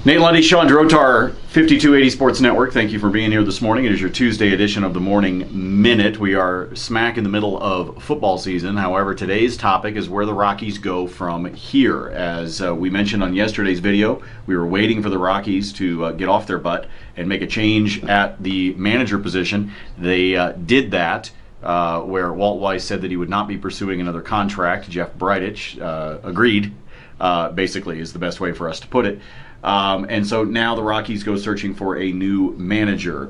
Nate Lundy, Shawn Drotar, 5280 Sports Network. Thank you for being here this morning. It is your Tuesday edition of the Morning Minute. We are smack in the middle of football season. However, today's topic is where the Rockies go from here. As we mentioned on yesterday's video, we were waiting for the Rockies to get off their butt and make a change at the manager position. They did that. Where Walt Weiss said that he would not be pursuing another contract. Jeff Bridich agreed, basically, is the best way for us to put it. And so now the Rockies go searching for a new manager.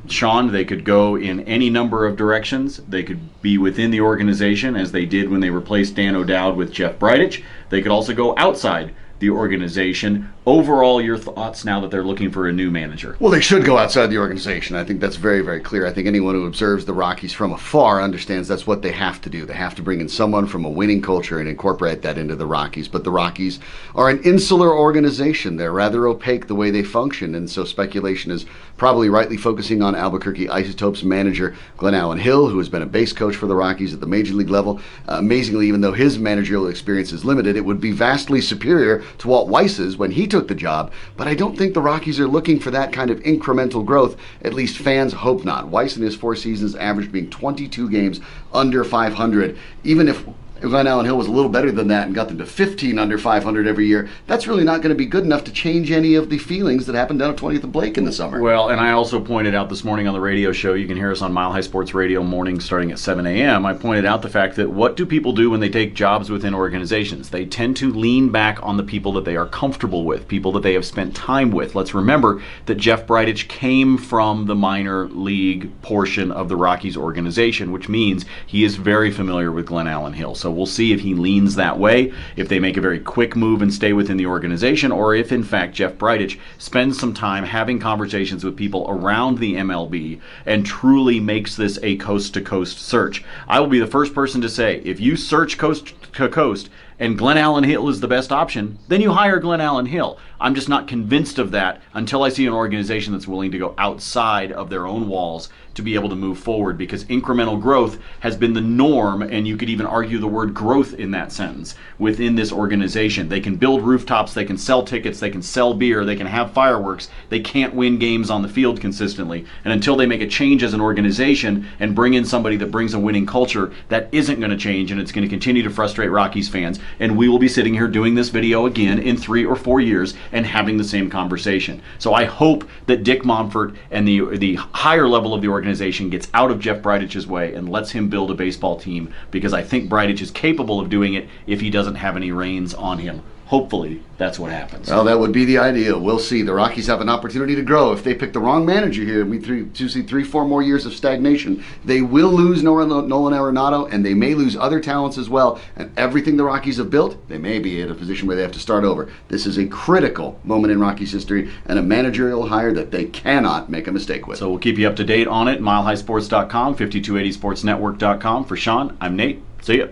Shawn, they could go in any number of directions. They could be within the organization, as they did when they replaced Dan O'Dowd with Jeff Bridich. They could also go outside the organization. Overall, your thoughts now that they're looking for a new manager? Well, they should go outside the organization. I think that's very, very clear. I think anyone who observes the Rockies from afar understands that's what they have to do. They have to bring in someone from a winning culture and incorporate that into the Rockies. But the Rockies are an insular organization. They're rather opaque the way they function, and so speculation is probably rightly focusing on Albuquerque Isotopes manager Glenn Allen Hill, who has been a base coach for the Rockies at the Major League level. Amazingly, even though his managerial experience is limited, it would be vastly superior to Walt Weiss's when he took the job. But I don't think the Rockies are looking for that kind of incremental growth. At least fans hope not. Weiss in his 4 seasons averaged being 22 games under 500. Even if Glenn Allen Hill was a little better than that and got them to 15 under 500 every year, that's really not going to be good enough to change any of the feelings that happened down at 20th and Blake in the summer. Well, and I also pointed out this morning on the radio show, you can hear us on Mile High Sports Radio morning starting at 7 a.m., I pointed out the fact that what do people do when they take jobs within organizations? They tend to lean back on the people that they are comfortable with, people that they have spent time with. Let's remember that Jeff Bridich came from the minor league portion of the Rockies organization, which means he is very familiar with Glenn Allen Hill. So we'll see if he leans that way, if they make a very quick move and stay within the organization, or if in fact Jeff Bridich spends some time having conversations with people around the MLB and truly makes this a coast-to-coast search. I will be the first person to say, if you search coast to coast and Glenn Allen Hill is the best option, then you hire Glenn Allen Hill. I'm just not convinced of that until I see an organization that's willing to go outside of their own walls to be able to move forward, because incremental growth has been the norm, and you could even argue the word growth in that sentence within this organization. They can build rooftops, they can sell tickets, they can sell beer, they can have fireworks. They can't win games on the field consistently. And until they make a change as an organization and bring in somebody that brings a winning culture, that isn't going to change, and it's going to continue to frustrate Rockies fans. And we will be sitting here doing this video again in 3 or 4 years and having the same conversation. So I hope that Dick Monfort and the higher level of the organization gets out of Jeff Bridich's way and lets him build a baseball team, because I think Bridich is capable of doing it if he doesn't have any reins on him. Hopefully, that's what happens. Well, that would be the ideal. We'll see. The Rockies have an opportunity to grow. If they pick the wrong manager here, we see 3-4 more years of stagnation. They will lose Nolan Arenado, and they may lose other talents as well. And everything the Rockies have built, they may be in a position where they have to start over. This is a critical moment in Rockies history and a managerial hire that they cannot make a mistake with. So we'll keep you up to date on it. MileHighSports.com, 5280sportsnetwork.com. For Shawn, I'm Nate. See ya.